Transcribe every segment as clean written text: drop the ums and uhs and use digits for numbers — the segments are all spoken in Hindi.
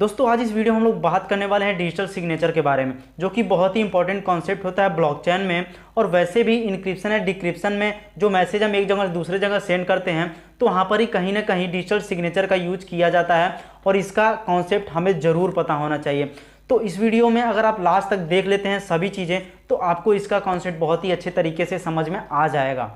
दोस्तों आज इस वीडियो में हम लोग बात करने वाले हैं डिजिटल सिग्नेचर के बारे में, जो कि बहुत ही इंपॉर्टेंट कॉन्सेप्ट होता है ब्लॉकचेन में। और वैसे भी इंक्रिप्शन या डिक्रिप्शन में जो मैसेज हम एक जगह से दूसरे जगह सेंड करते हैं तो वहाँ पर ही कहीं ना कहीं डिजिटल सिग्नेचर का यूज किया जाता है और इसका कॉन्सेप्ट हमें ज़रूर पता होना चाहिए। तो इस वीडियो में अगर आप लास्ट तक देख लेते हैं सभी चीज़ें तो आपको इसका कॉन्सेप्ट बहुत ही अच्छे तरीके से समझ में आ जाएगा।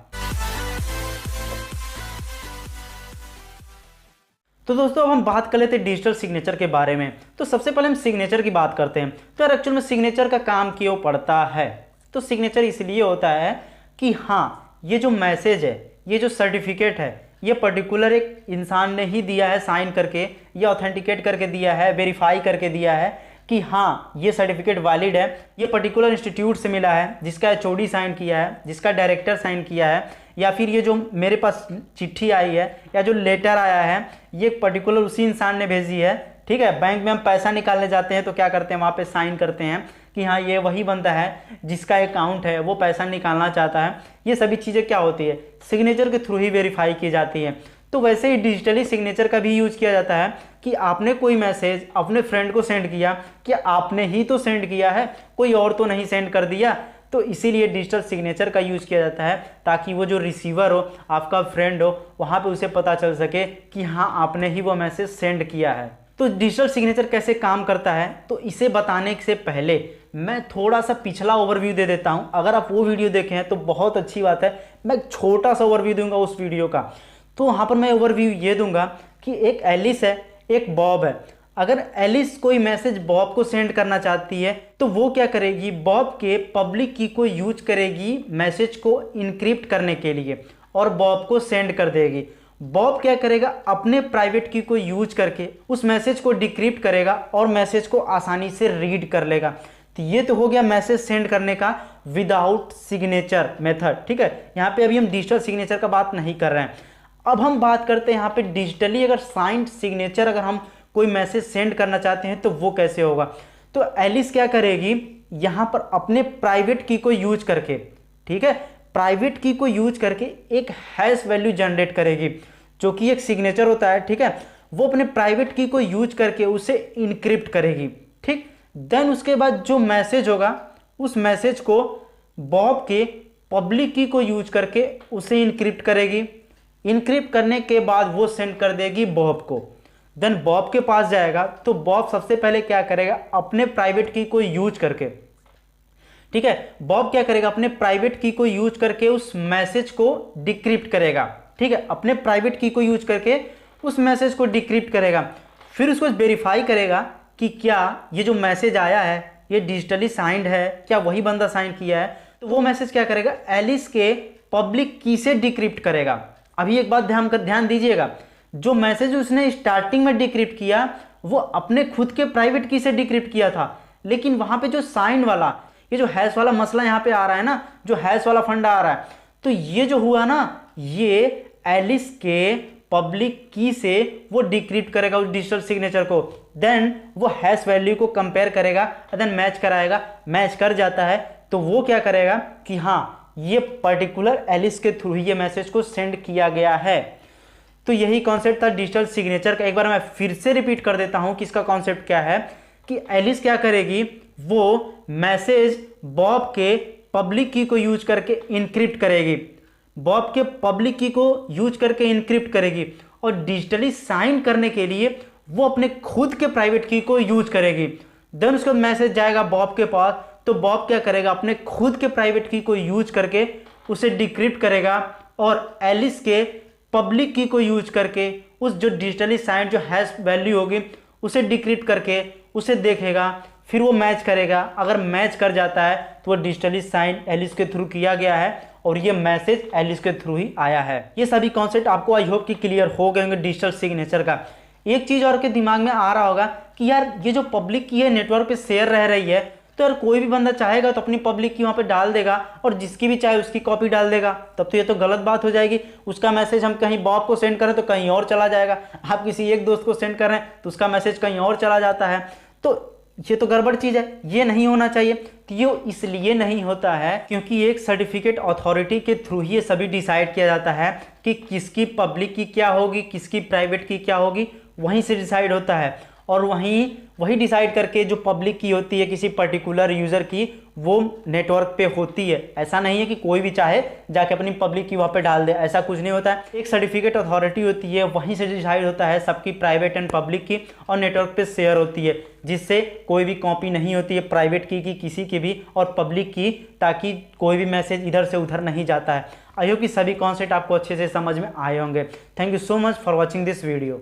तो दोस्तों अब हम बात कर लेते हैं डिजिटल सिग्नेचर के बारे में। तो सबसे पहले हम सिग्नेचर की बात करते हैं। तो यार एक्चुअल में सिग्नेचर का काम क्यों पड़ता है? तो सिग्नेचर इसलिए होता है कि हाँ, ये जो मैसेज है, ये जो सर्टिफिकेट है, ये पर्टिकुलर एक इंसान ने ही दिया है साइन करके या ऑथेंटिकेट करके दिया है, वेरीफाई करके दिया है कि हाँ ये सर्टिफिकेट वैलिड है, ये पर्टिकुलर इंस्टीट्यूट से मिला है, जिसका एचओडी साइन किया है, जिसका डायरेक्टर साइन किया है, या फिर ये जो मेरे पास चिट्ठी आई है या जो लेटर आया है ये पर्टिकुलर उसी इंसान ने भेजी है। ठीक है, बैंक में हम पैसा निकालने जाते हैं तो क्या करते हैं, वहाँ पे साइन करते हैं कि हाँ ये वही बंदा है जिसका अकाउंट है, वो पैसा निकालना चाहता है। ये सभी चीज़ें क्या होती है, सिग्नेचर के थ्रू ही वेरीफाई की जाती है। तो वैसे ही डिजिटली सिग्नेचर का भी यूज किया जाता है कि आपने कोई मैसेज अपने फ्रेंड को सेंड किया, क्या आपने ही तो सेंड किया है, कोई और तो नहीं सेंड कर दिया। तो इसीलिए डिजिटल सिग्नेचर का यूज किया जाता है ताकि वो जो रिसीवर हो, आपका फ्रेंड हो, वहाँ पे उसे पता चल सके कि हाँ आपने ही वो मैसेज सेंड किया है। तो डिजिटल सिग्नेचर कैसे काम करता है, तो इसे बताने से पहले मैं थोड़ा सा पिछला ओवरव्यू दे देता हूँ। अगर आप वो वीडियो देखे हैं तो बहुत अच्छी बात है, मैं एक छोटा सा ओवरव्यू दूंगा उस वीडियो का। तो वहाँ पर मैं ओवरव्यू ये दूंगा कि एक एलिस है, एक बॉब है। अगर एलिस कोई मैसेज बॉब को सेंड करना चाहती है तो वो क्या करेगी, बॉब के पब्लिक की को यूज करेगी मैसेज को इनक्रिप्ट करने के लिए और बॉब को सेंड कर देगी। बॉब क्या करेगा, अपने प्राइवेट की को यूज करके उस मैसेज को डिक्रिप्ट करेगा और मैसेज को आसानी से रीड कर लेगा। तो ये तो हो गया मैसेज सेंड करने का विदाउट सिग्नेचर मेथड। ठीक है, यहाँ पे अभी हम डिजिटल सिग्नेचर का बात नहीं कर रहे हैं। अब हम बात करते हैं यहाँ पे डिजिटली अगर साइंड सिग्नेचर अगर हम कोई मैसेज सेंड करना चाहते हैं तो वो कैसे होगा। तो एलिस क्या करेगी, यहाँ पर अपने प्राइवेट की को यूज करके, ठीक है, प्राइवेट की को यूज करके एक हैश वैल्यू जनरेट करेगी जो कि एक सिग्नेचर होता है। ठीक है, वो अपने प्राइवेट की को यूज करके उसे इनक्रिप्ट करेगी। ठीक, देन उसके बाद जो मैसेज होगा उस मैसेज को बॉब के पब्लिक की को यूज करके उसे इनक्रिप्ट करेगी। इनक्रिप्ट करने के बाद वो सेंड कर देगी बॉब को। देन बॉब के पास जाएगा तो बॉब सबसे पहले क्या करेगा, अपने प्राइवेट की को यूज करके, ठीक है, बॉब क्या करेगा, अपने प्राइवेट की को यूज करके उस मैसेज को डिक्रिप्ट करेगा। ठीक है, अपने प्राइवेट की को यूज करके उस मैसेज को डिक्रिप्ट करेगा। फिर उसको वेरीफाई करेगा कि क्या ये जो मैसेज आया है ये डिजिटली साइंड है, क्या वही बंदा साइन किया है। तो वो मैसेज क्या करेगा, एलिस के पब्लिक की से डिक्रिप्ट करेगा। अभी एक बात ध्यान दीजिएगा, जो मैसेज उसने स्टार्टिंग में डिक्रिप्ट किया वो अपने खुद के प्राइवेट की से डिक्रिप्ट किया था, लेकिन वहां पे जो साइन वाला, ये जो हैश वाला मसला यहाँ पे आ रहा है ना, जो हैश वाला फंडा आ रहा है, तो ये जो हुआ ना, ये एलिस के पब्लिक की से वो डिक्रिप्ट करेगा उस डिजिटल सिग्नेचर को। देन वो हैश वैल्यू को कंपेयर करेगा, देन मैच कराएगा। मैच कर जाता है तो वो क्या करेगा कि हाँ ये पर्टिकुलर एलिस के थ्रू ही ये मैसेज को सेंड किया गया है। तो यही कॉन्सेप्ट था डिजिटल सिग्नेचर का। एक बार मैं फिर से रिपीट कर देता हूं कि इसका कॉन्सेप्ट क्या है, कि एलिस क्या करेगी, वो मैसेज बॉब के पब्लिक की को यूज करके इनक्रिप्ट करेगी, बॉब के पब्लिक की को यूज करके इनक्रिप्ट करेगी और डिजिटली साइन करने के लिए वो अपने खुद के प्राइवेट की को यूज करेगी। देन उसका मैसेज जाएगा बॉब के पास, तो बॉब क्या करेगा, अपने खुद के प्राइवेट की को यूज करके उसे डिक्रिप्ट करेगा और एलिस के पब्लिक की को यूज करके उस जो डिजिटली साइंड जो हैश वैल्यू होगी उसे डिक्रिप्ट करके उसे देखेगा। फिर वो मैच करेगा, अगर मैच कर जाता है तो वो डिजिटली साइन एलिस के थ्रू किया गया है और ये मैसेज एलिस के थ्रू ही आया है। ये सभी कॉन्सेप्ट आपको आई होप कि क्लियर हो गए होंगे डिजिटल सिग्नेचर का। एक चीज और के दिमाग में आ रहा होगा कि यार ये जो पब्लिक की है नेटवर्क पे शेयर रह रही है, तो यार कोई भी बंदा चाहेगा तो अपनी पब्लिक की वहाँ पे डाल देगा और जिसकी भी चाहे उसकी कॉपी डाल देगा, तब तो ये तो गलत बात हो जाएगी। उसका मैसेज हम कहीं बॉब को सेंड करें तो कहीं और चला जाएगा, आप किसी एक दोस्त को सेंड कर रहे हैं तो उसका मैसेज कहीं और चला जाता है, तो ये तो गड़बड़ चीज़ है, ये नहीं होना चाहिए। तो ये इसलिए नहीं होता है क्योंकि एक सर्टिफिकेट अथॉरिटी के थ्रू ही ये सभी डिसाइड किया जाता है कि किसकी पब्लिक की क्या होगी, किसकी प्राइवेट की क्या होगी, वहीं से डिसाइड होता है। और वही डिसाइड करके जो पब्लिक की होती है किसी पर्टिकुलर यूज़र की, वो नेटवर्क पे होती है। ऐसा नहीं है कि कोई भी चाहे जाके अपनी पब्लिक की वहाँ पे डाल दे, ऐसा कुछ नहीं होता है। एक सर्टिफिकेट अथॉरिटी होती है, वहीं से डिसाइड होता है सबकी प्राइवेट एंड पब्लिक की, और नेटवर्क पे शेयर होती है, जिससे कोई भी कॉपी नहीं होती है प्राइवेट की किसी की भी और पब्लिक की, ताकि कोई भी मैसेज इधर से उधर नहीं जाता है। आई होप कि सभी कॉन्सेप्ट आपको अच्छे से समझ में आए होंगे। Thank you so much for watching this video.